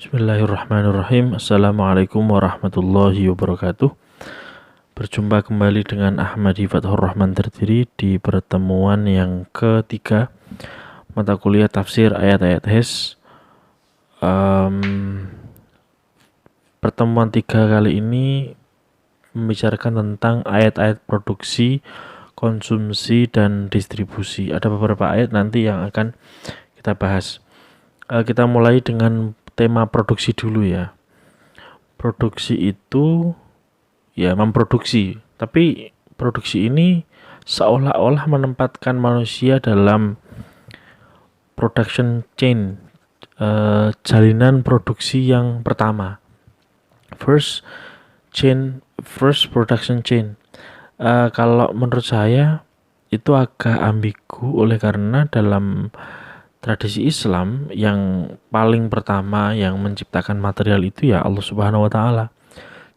Bismillahirrahmanirrahim. Assalamualaikum warahmatullahi wabarakatuh. Berjumpa kembali dengan Ahmadi Fathur Rahman Terdiri di pertemuan yang ketiga mata kuliah tafsir ayat-ayat HES. Pertemuan tiga kali ini membicarakan tentang ayat-ayat produksi, konsumsi, dan distribusi. Ada beberapa ayat nanti yang akan kita bahas. Kita mulai dengan tema produksi dulu ya. Produksi itu ya memproduksi, tapi produksi ini seolah-olah menempatkan manusia dalam production chain, jalinan produksi yang pertama, first production chain. Kalau menurut saya itu agak ambigu, oleh karena dalam tradisi Islam yang paling pertama yang menciptakan material itu ya Allah Subhanahu wa taala.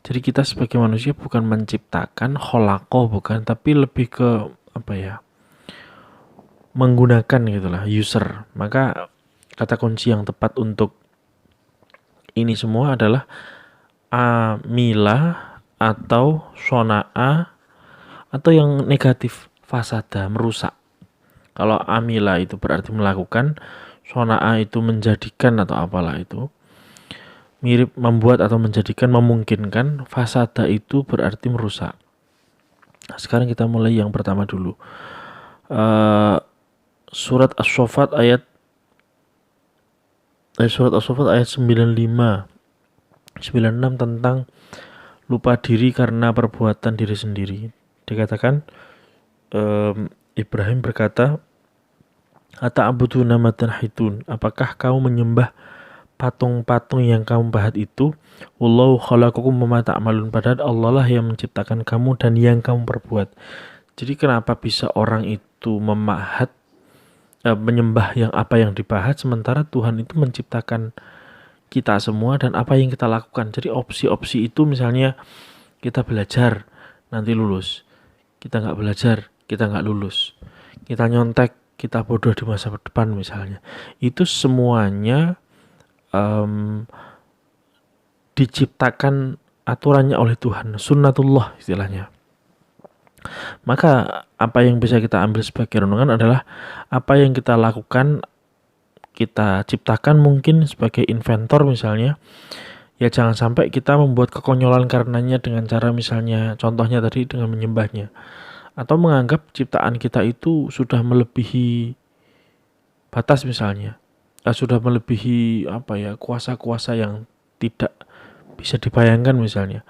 Jadi kita sebagai manusia bukan menciptakan kholaqo, bukan, tapi lebih ke menggunakan gitulah, user. Maka kata kunci yang tepat untuk ini semua adalah amila atau sona'a, atau yang negatif, fasada, merusak. Kalau amila itu berarti melakukan, sona'a itu menjadikan atau apalah itu, mirip membuat atau menjadikan, memungkinkan. Fasada itu berarti merusak. Sekarang kita mulai yang pertama dulu. Surat As-Saffat ayat 95 96 tentang lupa diri karena perbuatan diri sendiri. Dikatakan Ibrahim berkata, "Ata'buduna ma tanhitun? Apakah kamu menyembah patung-patung yang kamu pahat itu? Wallahu khalaqakum wa ma ta'malun." Padahal Allah lah yang menciptakan kamu dan yang kamu perbuat. Jadi kenapa bisa orang itu memahat, menyembah yang apa yang dipahat, sementara Tuhan itu menciptakan kita semua dan apa yang kita lakukan. Jadi opsi-opsi itu, misalnya kita belajar nanti lulus, kita nggak belajar kita nggak lulus, kita nyontek kita bodoh di masa depan misalnya. Itu semuanya diciptakan aturannya oleh Tuhan, sunnatullah istilahnya. Maka apa yang bisa kita ambil sebagai renungan adalah apa yang kita lakukan, kita ciptakan mungkin sebagai inventor misalnya, ya jangan sampai kita membuat kekonyolan karenanya dengan cara misalnya contohnya tadi dengan menyembahnya, atau menganggap ciptaan kita itu sudah melebihi batas misalnya, sudah melebihi kuasa-kuasa yang tidak bisa dibayangkan misalnya.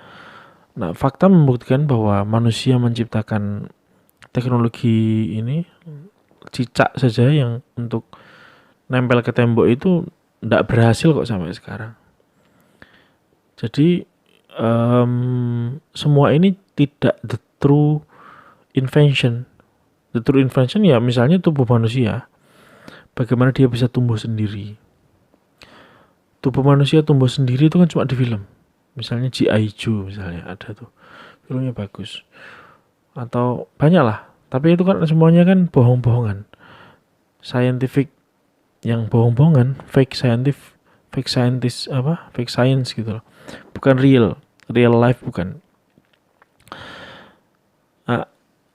Nah, fakta membuktikan bahwa manusia menciptakan teknologi ini, cicak saja yang untuk nempel ke tembok itu tidak berhasil kok sampai sekarang. Jadi semua ini tidak the true invention. The true invention ya misalnya tubuh manusia, bagaimana dia bisa tumbuh sendiri. Tubuh manusia tumbuh sendiri itu kan cuma di film. Misalnya G.I. Joe misalnya, ada tuh filmnya bagus, atau banyak lah. Tapi itu kan semuanya kan bohong-bohongan, scientific yang bohong-bohongan, fake scientist fake science gitu loh. Bukan real life, bukan.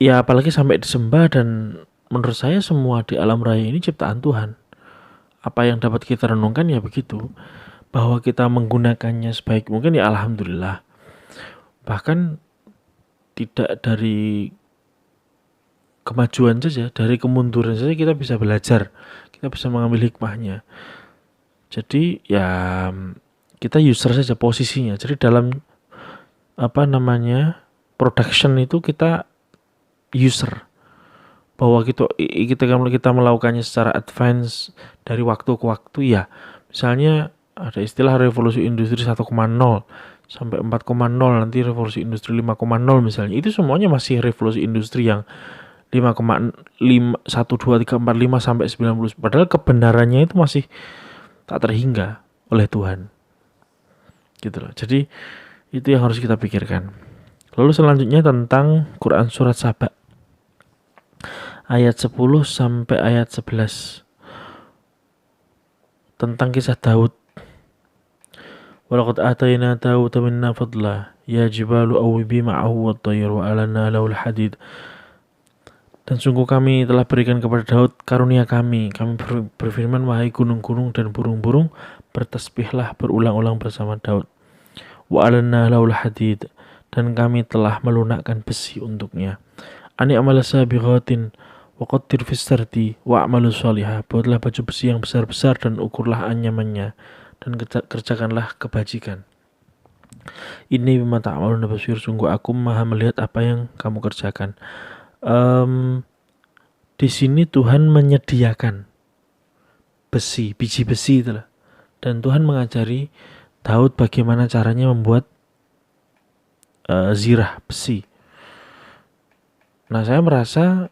Ya apalagi sampai disembah. Dan menurut saya semua di alam raya ini ciptaan Tuhan. Apa yang dapat kita renungkan ya begitu, bahwa kita menggunakannya sebaik mungkin ya alhamdulillah. Bahkan tidak dari kemajuan saja, dari kemunduran saja kita bisa belajar, kita bisa mengambil hikmahnya. Jadi ya kita user saja posisinya. Jadi dalam production itu kita user, bahwa kita melakukannya secara advance dari waktu ke waktu ya. Misalnya ada istilah revolusi industri 1,0 sampai 4,0, nanti revolusi industri 5,0 misalnya. Itu semuanya masih revolusi industri yang 5,5 1 2 3 4 5 sampai 90. Padahal kebenarannya itu masih tak terhingga oleh Tuhan. Gitu loh. Jadi itu yang harus kita pikirkan. Lalu selanjutnya tentang Quran surat Saba ayat 10 sampai ayat 11, tentang kisah Daud. Walaqad atayna Dawuda minna fadla ya jibalu awwibi ma'ahu wat-tayr wa alanna lahul hadid. Dan sungguh kami telah berikan kepada Daud karunia kami. Kami berfirman, wahai gunung-gunung dan burung-burung, bertasbihlah berulang-ulang bersama Daud. Wa alanna lahul hadid. Dan kami telah melunakkan besi untuknya. Ani amal sabighatin wa qaddir fis sardi wa a'malu shalihah. Buatlah baju besi yang besar-besar dan ukurlah anyamannya, dan kerjakanlah kebajikan. Ini bima ta'maluna basir, sungguh aku maha melihat apa yang kamu kerjakan. Di sini Tuhan menyediakan besi, biji besi itulah. Dan Tuhan mengajari Daud bagaimana caranya membuat zirah besi. Nah, saya merasa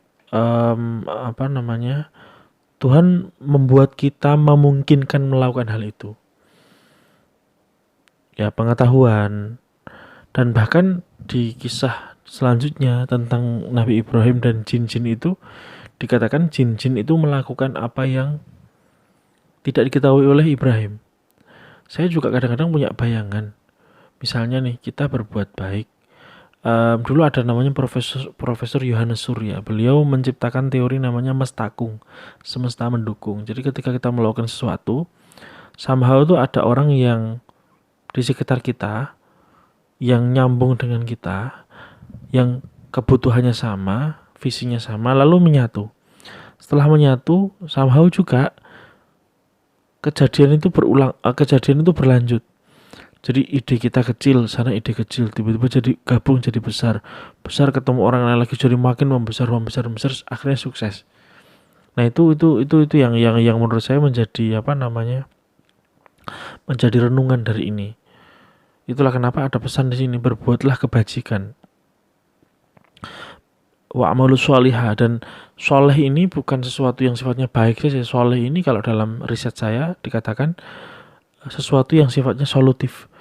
Tuhan membuat kita memungkinkan melakukan hal itu. Ya, pengetahuan. Dan bahkan di kisah selanjutnya tentang Nabi Ibrahim dan jin-jin itu, dikatakan jin-jin itu melakukan apa yang tidak diketahui oleh Ibrahim. Saya juga kadang-kadang punya bayangan. Misalnya nih, kita berbuat baik. Dulu ada namanya Profesor Yohanes Surya. Beliau menciptakan teori namanya mestakung, semesta mendukung. Jadi ketika kita melakukan sesuatu, somehow itu ada orang yang di sekitar kita yang nyambung dengan kita, yang kebutuhannya sama, visinya sama, lalu menyatu. Setelah menyatu, somehow juga kejadian itu berlanjut. Jadi ide kita kecil, sana ide kecil, tiba-tiba jadi gabung jadi besar. Besar ketemu orang lain lagi, jadi makin membesar, akhirnya sukses. Nah, itu yang menurut saya menjadi menjadi renungan dari ini. Itulah kenapa ada pesan di sini, berbuatlah kebajikan. Wa amalu sholihah, dan soleh ini bukan sesuatu yang sifatnya baik saja. Soleh ini kalau dalam riset saya dikatakan sesuatu yang sifatnya solutif.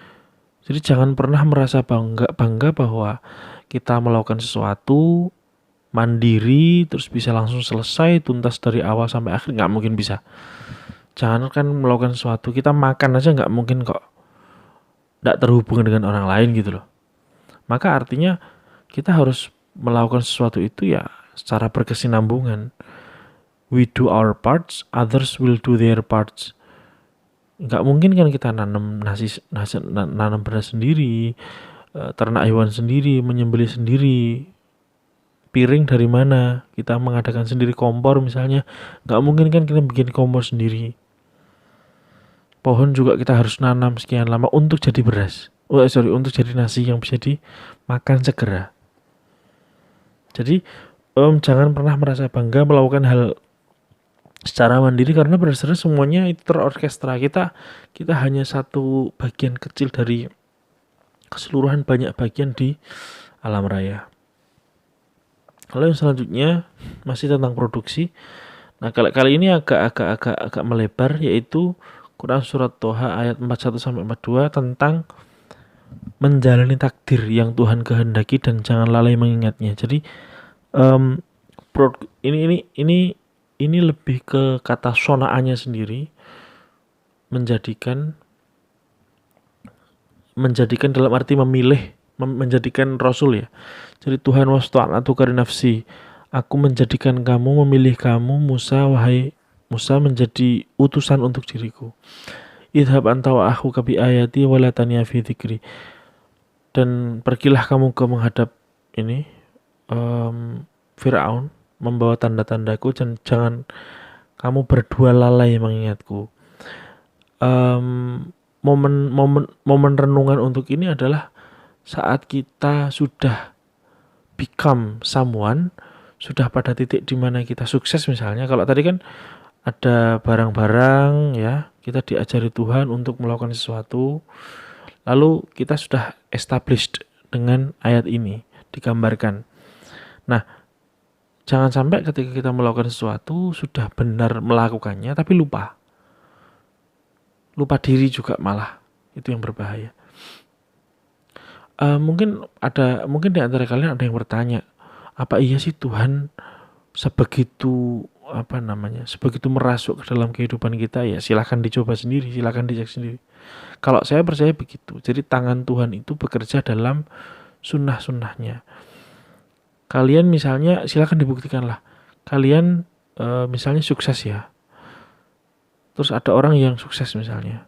Jadi jangan pernah merasa bangga bahwa kita melakukan sesuatu mandiri terus bisa langsung selesai tuntas dari awal sampai akhir, nggak mungkin bisa. Jangan kan melakukan sesuatu, kita makan aja nggak mungkin kok nggak terhubungan dengan orang lain gitu loh. Maka artinya kita harus melakukan sesuatu itu ya secara berkesinambungan. We do our parts, others will do their parts. Nggak mungkin kan kita nanam beras sendiri, ternak hewan sendiri, menyembelih sendiri. Piring dari mana? Kita mengadakan sendiri kompor misalnya. Nggak mungkin kan kita bikin kompor sendiri. Pohon juga kita harus nanam sekian lama untuk jadi beras. Untuk jadi nasi yang bisa dimakan segera. Jadi jangan pernah merasa bangga melakukan hal secara mandiri, karena berdasarkan semuanya itu terorkestra. Kita hanya satu bagian kecil dari keseluruhan banyak bagian di alam raya. Lalu yang selanjutnya masih tentang produksi. Nah, kali ini agak melebar, yaitu Quran surat Toha ayat 41 sampai 42 tentang menjalani takdir yang Tuhan kehendaki dan jangan lalai mengingatnya. Jadi ini lebih ke kata sonaannya sendiri, menjadikan dalam arti memilih, menjadikan Rasul ya. Jadi Tuhan wasta'natu kari nafsi, aku menjadikan kamu, memilih kamu Musa, wahai Musa, menjadi utusan untuk diriku. Idhab anta wa akhuka bi ayati wa la taniya fi dzikri. Dan pergilah kamu ke menghadap ini Firaun, membawa tanda-tandaku, dan jangan kamu berdua lalai mengingatku. Momen renungan untuk ini adalah saat kita sudah become someone, sudah pada titik di mana kita sukses misalnya. Kalau tadi kan ada barang-barang ya, kita diajari Tuhan untuk melakukan sesuatu, lalu kita sudah established dengan ayat ini digambarkan. Nah, jangan sampai ketika kita melakukan sesuatu sudah benar melakukannya tapi lupa diri juga, malah itu yang berbahaya. Mungkin di antara kalian ada yang bertanya, apa iya sih Tuhan sebegitu sebegitu merasuk ke dalam kehidupan kita, ya silahkan dicoba sendiri, silahkan dicek sendiri. Kalau saya percaya begitu. Jadi tangan Tuhan itu bekerja dalam sunnah-sunnahnya. Kalian misalnya silahkan dibuktikan lah. Kalian misalnya sukses ya. Terus ada orang yang sukses misalnya.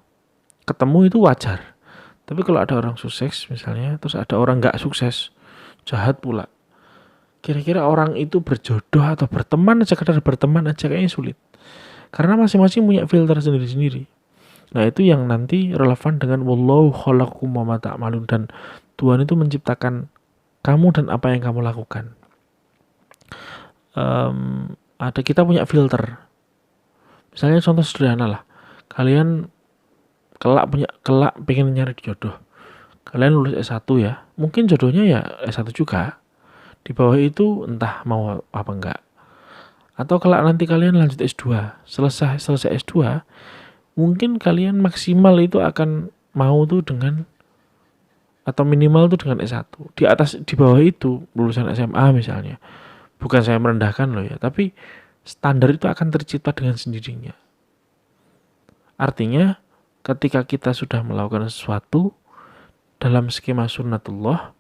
Ketemu itu wajar. Tapi kalau ada orang sukses misalnya, terus ada orang nggak sukses, jahat pula. Kira-kira orang itu berjodoh atau berteman, sekedar berteman aja kayaknya sulit. Karena masing-masing punya filter sendiri-sendiri. Nah, itu yang nanti relevan dengan wallahu khalaqakum wa ma ta'malun, dan Tuhan itu menciptakan kamu dan apa yang kamu lakukan. Ada kita punya filter. Misalnya contoh sederhana lah. Kalian kelak pengen nyari jodoh. Kalian lulus S1 ya. Mungkin jodohnya ya S1 juga. Di bawah itu entah mau apa enggak. Atau kelak nanti kalian lanjut S2. Selesai S2, mungkin kalian maksimal itu akan mau tuh dengan, atau minimal tuh dengan S1. Di bawah itu lulusan SMA misalnya. Bukan saya merendahkan loh ya, tapi standar itu akan tercipta dengan sendirinya. Artinya ketika kita sudah melakukan sesuatu dalam skema sunnatullah,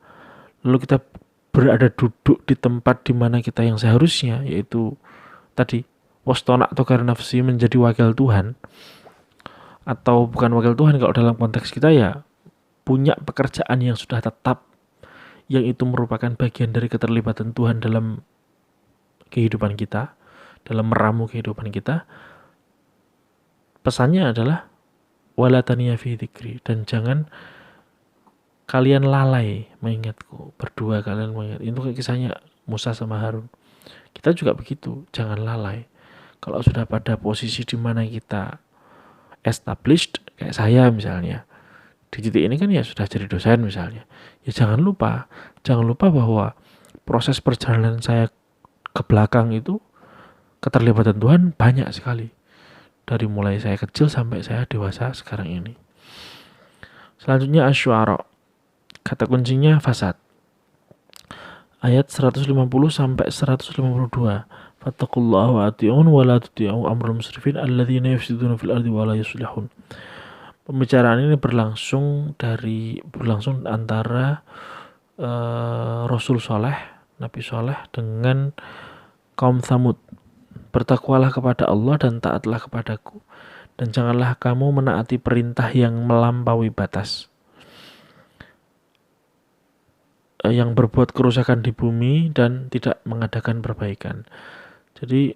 lalu kita berada duduk di tempat di mana kita yang seharusnya, yaitu tadi wastona atau karena nafsi, menjadi wakil Tuhan, atau bukan wakil Tuhan kalau dalam konteks kita ya punya pekerjaan yang sudah tetap, yang itu merupakan bagian dari keterlibatan Tuhan dalam kehidupan kita, dalam meramu kehidupan kita. Pesannya adalah wala taniya fi dzikri, dan jangan kalian lalai mengingatku. Berdua kalian mengingat. Itu kisahnya Musa sama Harun. Kita juga begitu, jangan lalai. Kalau sudah pada posisi di mana kita established, kayak saya misalnya, di titik ini kan ya sudah jadi dosen misalnya, ya jangan lupa bahwa proses perjalanan saya ke belakang itu keterlibatan Tuhan banyak sekali. Dari mulai saya kecil sampai saya dewasa sekarang ini. Selanjutnya Asy-Syu'ara. Kata kuncinya fasad. Ayat 150 sampai 152. Fattaqullaha wa ati'un wa la tuti'u amrul musrifin alladzina yufsiduna fil ardi wa la yuslihun. Pembicaraan ini berlangsung antara Rasul Soleh, Nabi Soleh dengan kaum Tsamud. Bertakwalah kepada Allah dan taatlah kepadaku, dan janganlah kamu menaati perintah yang melampaui batas, yang berbuat kerusakan di bumi dan tidak mengadakan perbaikan. Jadi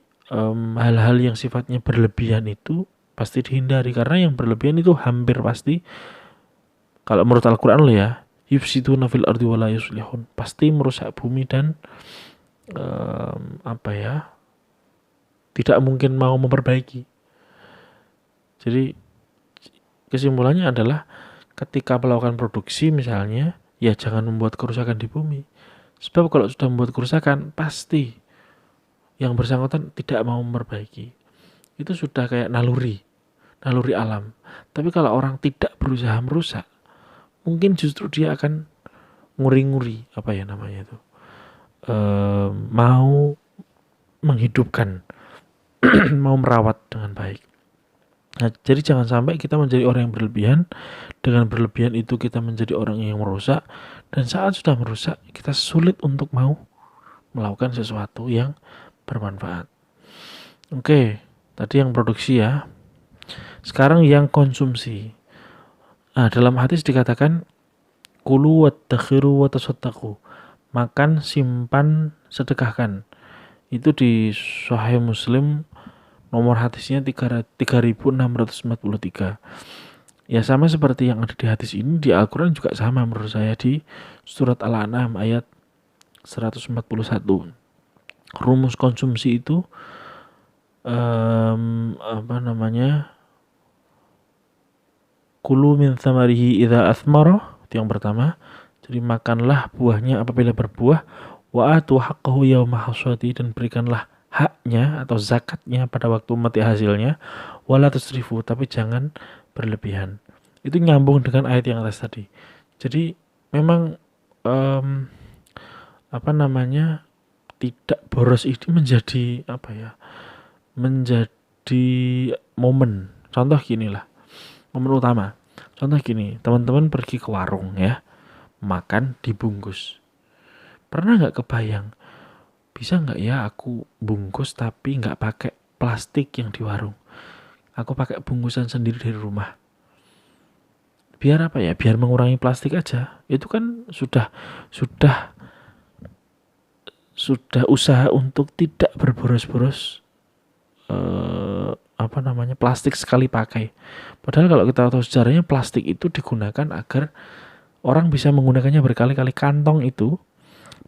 hal-hal yang sifatnya berlebihan itu pasti dihindari, karena yang berlebihan itu hampir pasti, kalau menurut Al-Quran loh ya, yufsiduna fil ardi wa la yuslihun, pasti merusak bumi dan tidak mungkin mau memperbaiki. Jadi kesimpulannya adalah ketika melakukan produksi misalnya, ya jangan membuat kerusakan di bumi. Sebab kalau sudah membuat kerusakan, pasti yang bersangkutan tidak mau memperbaiki. Itu sudah kayak naluri alam. Tapi kalau orang tidak berusaha merusak, mungkin justru dia akan nguri-nguri, mau menghidupkan, mau merawat dengan baik. Nah, jadi jangan sampai kita menjadi orang yang berlebihan. Dengan berlebihan itu kita menjadi orang yang merusak, dan saat sudah merusak kita sulit untuk mau melakukan sesuatu yang bermanfaat. Oke, tadi yang produksi ya. Sekarang yang konsumsi. Nah, dalam hadis dikatakan kulu waddakhiru watasaddaqu, makan, simpan, sedekahkan. Itu di Sahih Muslim, nomor hadisnya 3643. Ya sama seperti yang ada di hadis ini, di Al-Quran juga sama menurut saya, di surat Al-An'am ayat 141. Rumus konsumsi itu kulu min thamarihi idza athmara, itu yang pertama. Jadi makanlah buahnya apabila berbuah, wa atu haqqahu yauma hasadi, dan berikanlah haknya atau zakatnya pada waktu mati hasilnya, wala tusrifu, tapi jangan berlebihan. Itu nyambung dengan ayat yang atas tadi. Jadi memang tidak boros ini menjadi menjadi momen. Contoh gini lah, momen utama. Contoh gini, teman-teman pergi ke warung ya, makan dibungkus. Pernah nggak kebayang, bisa nggak ya aku bungkus tapi nggak pakai plastik yang di warung? Aku pakai bungkusan sendiri dari rumah. Biar apa ya? Biar mengurangi plastik aja. Itu kan sudah usaha untuk tidak berboros-boros plastik sekali pakai. Padahal kalau kita tahu sejarahnya, plastik itu digunakan agar orang bisa menggunakannya berkali-kali. Kantong itu,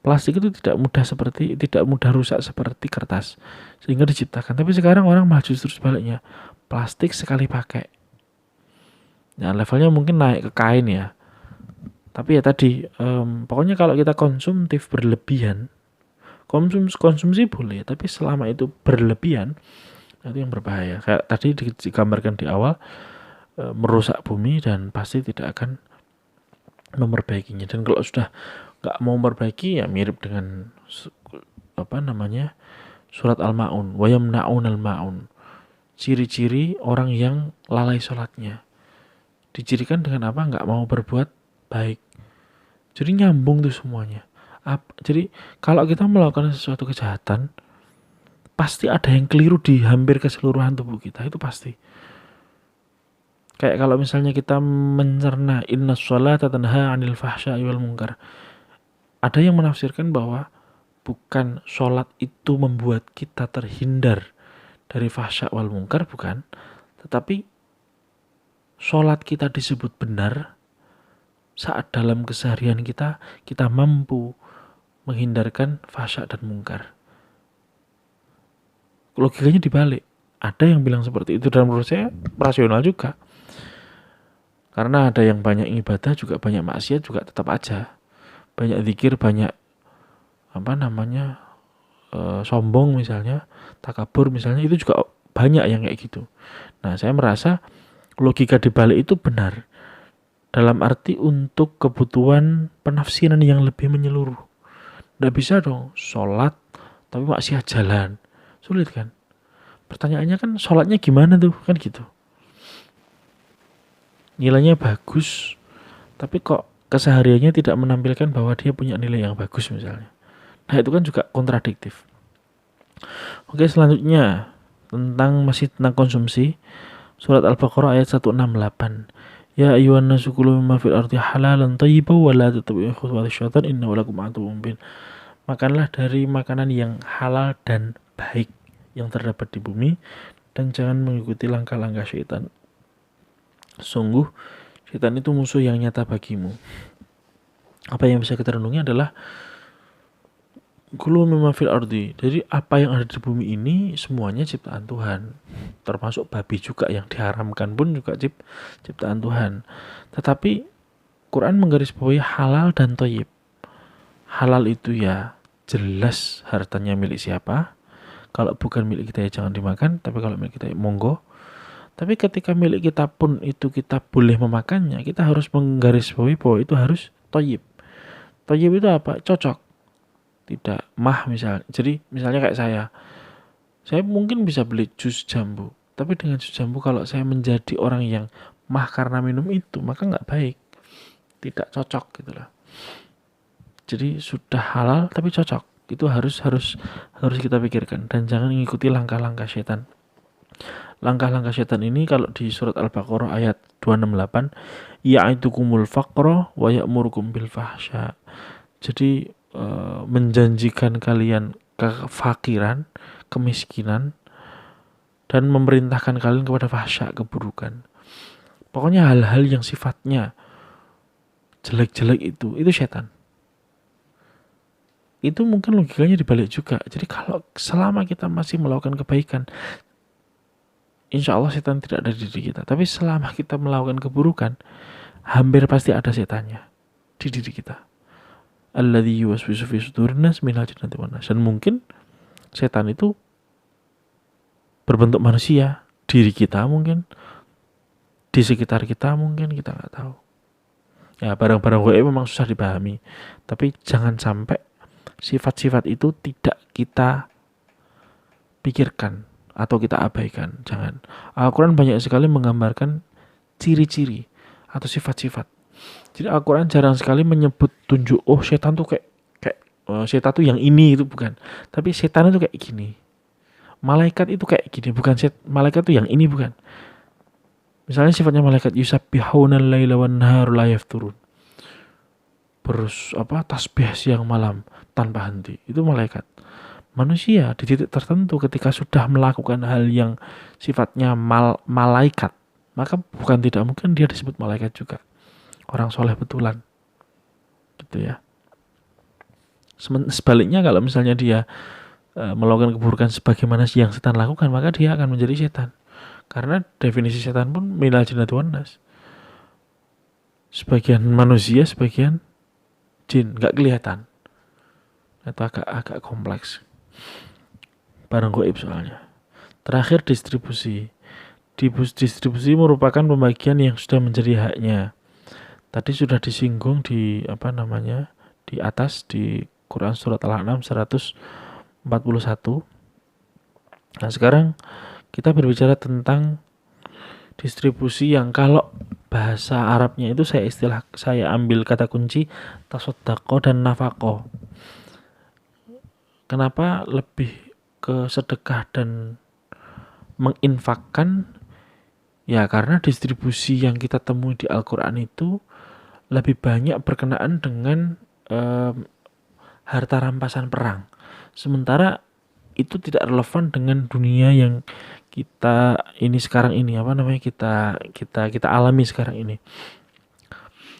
plastik itu tidak mudah rusak seperti kertas, sehingga diciptakan. Tapi sekarang orang malah justru sebaliknya, plastik sekali pakai. Nah, levelnya mungkin naik ke kain ya. Tapi ya tadi, pokoknya kalau kita konsumtif berlebihan, konsumsi boleh, tapi selama itu berlebihan, itu yang berbahaya. Kayak tadi digambarkan di awal, merusak bumi dan pasti tidak akan memperbaikinya. Dan kalau sudah nggak mau memperbaiki, ya mirip dengan surat Al-Ma'un, wa yamna'un al-ma'un. Ciri-ciri orang yang lalai sholatnya dicirikan dengan apa? Nggak mau berbuat baik. Jadi nyambung tuh semuanya. Jadi kalau kita melakukan sesuatu kejahatan, pasti ada yang keliru di hampir keseluruhan tubuh kita, itu pasti. Kayak kalau misalnya kita mencerna inna sholata tanha 'anil fahsya'i wal munkar. Ada yang menafsirkan bahwa bukan sholat itu membuat kita terhindar dari fahsya wal munkar, bukan. Tetapi sholat kita disebut benar saat dalam keseharian kita mampu menghindarkan fahsya dan munkar. Logikanya dibalik. Ada yang bilang seperti itu, dan menurut saya rasional juga. Karena ada yang banyak ibadah juga banyak maksiat juga tetap aja. Banyak zikir, banyak sombong misalnya, takabur misalnya, itu juga banyak yang kayak gitu. Nah, saya merasa logika dibalik itu benar. Dalam arti untuk kebutuhan penafsiran yang lebih menyeluruh. Nggak bisa dong sholat tapi maksiat jalan. Sulit kan? Pertanyaannya kan sholatnya gimana tuh? Kan gitu. Nilainya bagus, tapi kok kesehariannya tidak menampilkan bahwa dia punya nilai yang bagus misalnya. Nah, itu kan juga kontradiktif. Oke, selanjutnya masih tentang konsumsi. Surat Al-Baqarah ayat 168. Ya ayyuhan nasu kulu mimma fil ardi halalan thayyiban wa la tattabi'u khutuwati syaitan innahu lakum aduwwun mubin. Makanlah dari makanan yang halal dan baik yang terdapat di bumi, dan jangan mengikuti langkah-langkah syaitan. Sungguh syaitan itu musuh yang nyata bagimu. Apa yang bisa kita renungi adalah kulu mimma fil ardi. Jadi apa yang ada di bumi ini semuanya ciptaan Tuhan. Termasuk babi juga yang diharamkan pun juga ciptaan Tuhan. Tetapi Quran menggarisbawahi halal dan thayyib. Halal itu ya jelas hartanya milik siapa. Kalau bukan milik kita ya jangan dimakan, tapi kalau milik kita ya monggo. Tapi ketika milik kita pun itu kita boleh memakannya, kita harus menggarisbawahi bahwa itu harus thayyib. Thayyib itu apa? Cocok. Tidak mah misalnya. Jadi misalnya kayak saya mungkin bisa beli jus jambu, tapi dengan jus jambu kalau saya menjadi orang yang mah karena minum itu, maka nggak baik, tidak cocok gitulah. Jadi sudah halal tapi cocok, itu harus kita pikirkan, dan jangan mengikuti langkah-langkah setan. Langkah-langkah setan ini kalau di surat Al-Baqarah ayat 268, ya'idukumul faqra wa ya'murukum bil fahsya. Jadi menjanjikan kalian kefakiran, kemiskinan, dan memerintahkan kalian kepada fahsya, keburukan. Pokoknya hal-hal yang sifatnya jelek-jelek itu setan. Itu mungkin logikanya dibalik juga. Jadi kalau selama kita masih melakukan kebaikan, insya Allah setan tidak ada di diri kita. Tapi selama kita melakukan keburukan, hampir pasti ada setannya di diri kita. Alladzi yuwaswisu fi sudurin nas minal jinnati wan nas. Dan mungkin setan itu berbentuk manusia, diri kita mungkin, di sekitar kita mungkin, kita nggak tahu. Ya, barang-barang gaib memang susah dipahami, tapi jangan sampai sifat-sifat itu tidak kita pikirkan atau kita abaikan. Jangan. Al-Quran banyak sekali menggambarkan ciri-ciri atau sifat-sifat. Jadi Al-Quran jarang sekali menyebut tunjuk, oh setan tuh kayak setan tuh yang ini, itu bukan. Tapi setan itu kayak gini. Malaikat itu kayak gini, bukan malaikat tuh yang ini, bukan. Misalnya sifatnya malaikat yusabbihuna al-laila wan nahara la yafturun. Tasbih siang malam tanpa henti. Itu malaikat. Manusia di titik tertentu ketika sudah melakukan hal yang sifatnya malaikat, maka bukan tidak mungkin dia disebut malaikat juga. Orang soleh betulan. Gitu ya. Sebaliknya kalau misalnya dia melakukan keburukan sebagaimana yang setan lakukan, maka dia akan menjadi setan. Karena definisi setan pun minal jinnati wan nas. Sebagian manusia, sebagian jin, nggak kelihatan. Itu agak kompleks. Barang gaib soalnya. Terakhir distribusi. Distribusi merupakan pembagian yang sudah menjadi haknya. Tadi sudah disinggung di di atas di Quran surat Al-An'am 141. Nah, sekarang kita berbicara tentang distribusi yang kalau bahasa Arabnya itu saya ambil kata kunci tasoddaqo dan nafaqo. Kenapa lebih ke sedekah dan menginfakkan? Ya karena distribusi yang kita temui di Al-Quran itu lebih banyak berkenaan dengan harta rampasan perang. Sementara itu tidak relevan dengan dunia yang kita ini sekarang ini, kita alami sekarang ini.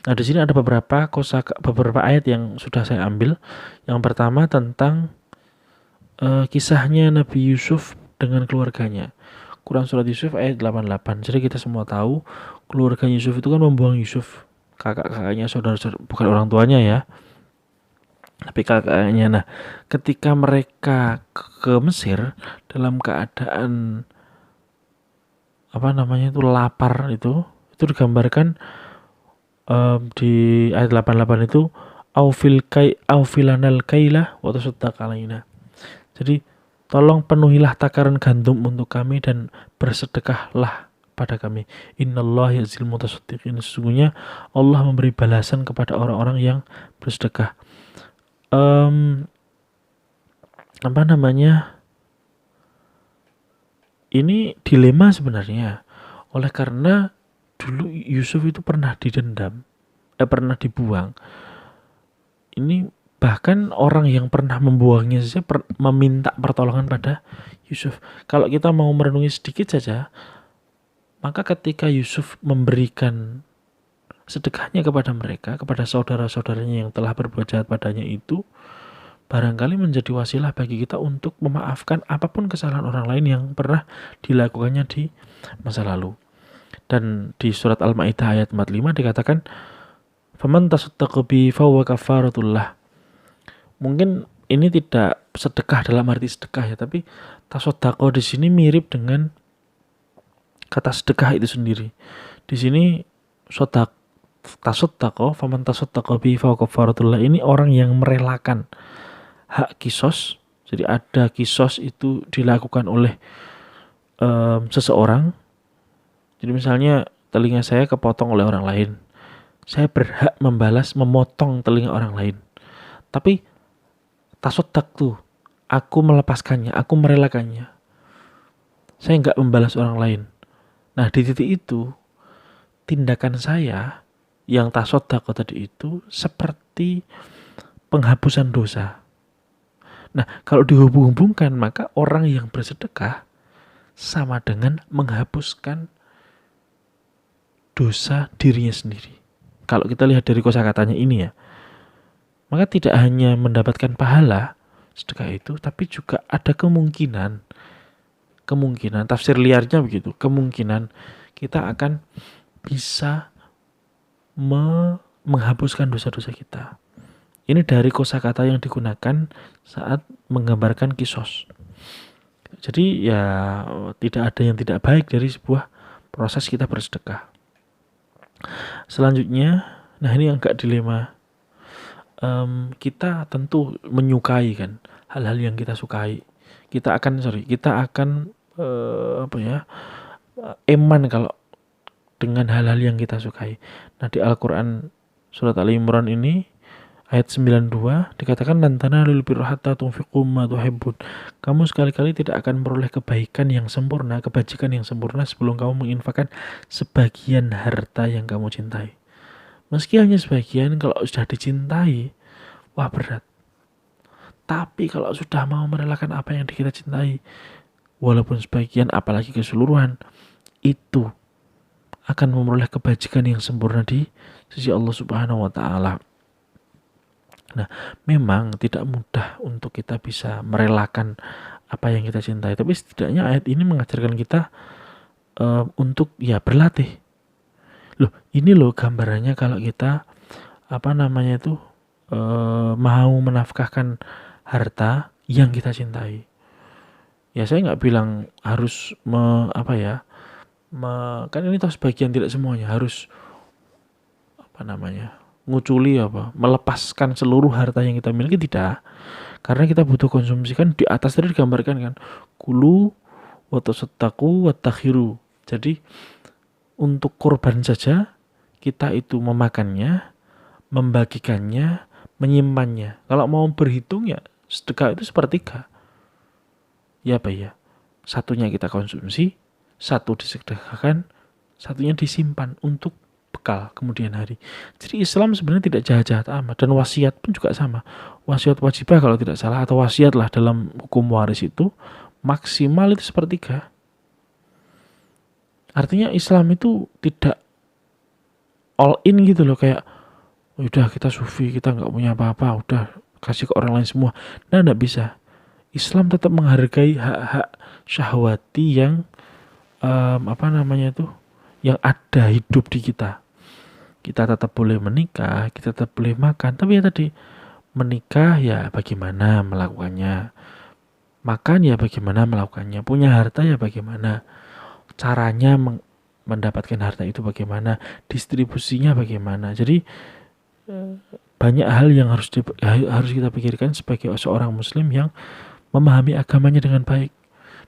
Nah, di sini ada beberapa ayat yang sudah saya ambil. Yang pertama tentang kisahnya Nabi Yusuf dengan keluarganya. Quran surat Yusuf ayat 88. Jadi kita semua tahu keluarga Yusuf itu kan membuang Yusuf, kakak-kakaknya, saudara-saudara, bukan orang tuanya ya, tapi kakaknya. Nah, ketika mereka ke Mesir dalam keadaan lapar, itu digambarkan di ayat 88 itu aufilanal kailah wa tasaddaq alaina. Jadi tolong penuhilah takaran gandum untuk kami dan bersedekahlah pada kami. Innallaha yajzil mutasaddiqin. Sesungguhnya Allah memberi balasan kepada orang-orang yang bersedekah. Ini dilema sebenarnya. Oleh karena dulu Yusuf itu pernah didendam, pernah dibuang. Ini bahkan orang yang pernah membuangnya saja meminta pertolongan pada Yusuf. Kalau kita mau merenungi sedikit saja, maka ketika Yusuf memberikan sedekahnya kepada mereka, kepada saudara-saudaranya yang telah berbuat jahat padanya itu, barangkali menjadi wasilah bagi kita untuk memaafkan apapun kesalahan orang lain yang pernah dilakukannya di masa lalu. Dan di surat Al-Maidah ayat 45 dikatakan, "Faman tasaddaqa bi fa huwa kafaratullah lah." Mungkin ini tidak sedekah dalam arti sedekah ya, tapi tasoddaqo di sini mirip dengan kata sedekah itu sendiri. Di sini tasoddaqo, faman tasoddaqo bi fa kafaratullah, ini orang yang merelakan hak kisos. Jadi ada kisos itu dilakukan oleh seseorang. Jadi misalnya telinga saya kepotong oleh orang lain, saya berhak memotong telinga orang lain. Tapi tasoddaq tuh, aku melepaskannya, aku merelakannya. Saya nggak membalas orang lain. Nah, di titik itu, tindakan saya yang tasoddaq tadi itu seperti penghapusan dosa. Nah, kalau dihubung-hubungkan, maka orang yang bersedekah sama dengan menghapuskan dosa dirinya sendiri. Kalau kita lihat dari kosakatanya ini ya, maka tidak hanya mendapatkan pahala sedekah itu, tapi juga ada kemungkinan tafsir liarnya begitu, kemungkinan kita akan bisa menghapuskan dosa-dosa kita. Ini dari kosakata yang digunakan saat menggambarkan kisos. Jadi ya tidak ada yang tidak baik dari sebuah proses kita bersedekah. Selanjutnya, nah ini yang agak dilema. Kita tentu menyukai kan hal-hal yang kita sukai. Kita akan apa ya, eman kalau dengan hal-hal yang kita sukai. Nah, di Al-Qur'an surat Ali Imran ini ayat 92 dikatakan lan tanalul birra hatta tunfiqu ma tuhibbun. Kamu sekali-kali tidak akan memperoleh kebaikan yang sempurna, kebajikan yang sempurna sebelum kamu menginfakkan sebagian harta yang kamu cintai. Meski hanya sebagian, kalau sudah dicintai, wah berat. Tapi kalau sudah mau merelakan apa yang kita cintai, walaupun sebagian, apalagi keseluruhan, itu akan memperoleh kebajikan yang sempurna di sisi Allah Subhanahu wa taala. Nah, memang tidak mudah untuk kita bisa merelakan apa yang kita cintai, tapi setidaknya ayat ini mengajarkan kita untuk ya berlatih. Loh, ini loh gambarannya kalau kita mau menafkahkan harta yang kita cintai. Ya saya nggak bilang harus kan ini toh sebagian, tidak semuanya harus nguculi melepaskan seluruh harta yang kita miliki, tidak. Karena kita butuh konsumsi, kan di atas tadi digambarkan kan kulu watasaddaqu watakhiru. Jadi untuk korban saja kita itu memakannya, membagikannya, menyimpannya. Kalau mau berhitung ya sedekah itu sepertiga. Ya Pak ya. Satunya kita konsumsi, satu disedekahkan, satunya disimpan untuk bekal kemudian hari. Jadi Islam sebenarnya tidak jahat-jahat amat, dan wasiat pun juga sama. Wasiat wajibah kalau tidak salah, atau wasiat lah dalam hukum waris itu maksimal itu sepertiga. Artinya Islam itu tidak all in gitu loh, kayak udah kita sufi, kita nggak punya apa-apa, udah kasih ke orang lain semua. Nah, nggak bisa. Islam tetap menghargai hak-hak syahwati yang yang ada hidup di kita. Kita tetap boleh menikah, kita tetap boleh makan, tapi ya tadi, menikah ya bagaimana melakukannya, makan ya bagaimana melakukannya, punya harta ya bagaimana caranya mendapatkan harta itu, bagaimana distribusinya, bagaimana. Jadi banyak hal yang harus kita pikirkan sebagai seorang muslim yang memahami agamanya dengan baik.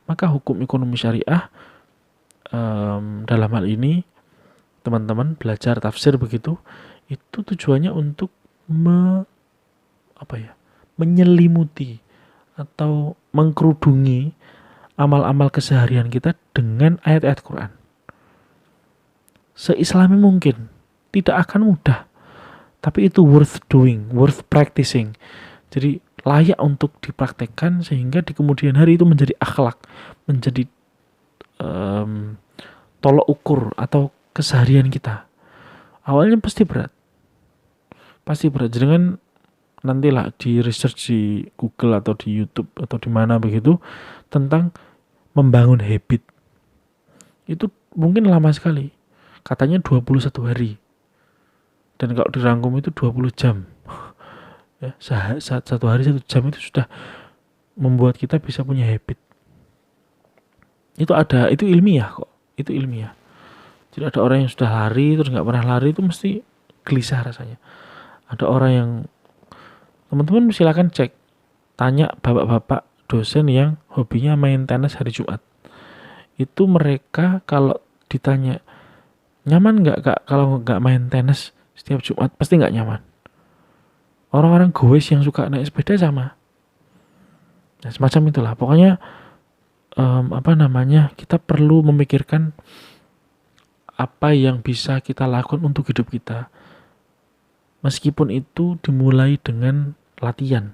Maka hukum ekonomi syariah dalam hal ini, teman-teman belajar tafsir begitu, itu tujuannya untuk menyelimuti atau mengkerudungi amal-amal keseharian kita dengan ayat-ayat Quran. Se-Islami mungkin, tidak akan mudah, tapi itu worth doing, worth practicing. Jadi layak untuk dipraktekkan sehingga di kemudian hari itu menjadi akhlak, menjadi tolok ukur atau keseharian kita. Awalnya pasti berat. Jangan nantilah di research di Google atau di YouTube atau di mana begitu tentang membangun habit. Itu mungkin lama sekali. Katanya 21 hari. Dan kalau dirangkum itu 20 jam. Ya, satu hari 1 jam itu sudah membuat kita bisa punya habit. Itu ilmiah kok. Itu ilmiah. Jadi ada orang yang sudah lari terus nggak pernah lari, itu mesti gelisah rasanya. Ada orang yang, teman-teman silakan cek, tanya bapak-bapak dosen yang hobinya main tenis hari Jumat. Itu mereka kalau ditanya nyaman nggak kak kalau nggak main tenis setiap Jumat, pasti nggak nyaman. Orang-orang goes yang suka naik sepeda sama. Nah, semacam itulah. Pokoknya kita perlu memikirkan apa yang bisa kita lakukan untuk hidup kita. Meskipun itu dimulai dengan latihan.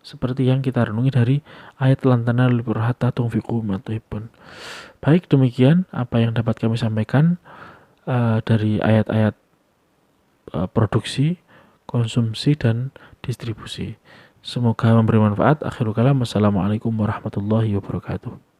Seperti yang kita renungi dari ayat lan tanalul birra hatta tunfiqu ma tuhibbun. Baik, demikian apa yang dapat kami sampaikan dari ayat-ayat produksi, konsumsi, dan distribusi. Semoga memberi manfaat. Akhirul kalam, wassalamualaikum warahmatullahi wabarakatuh.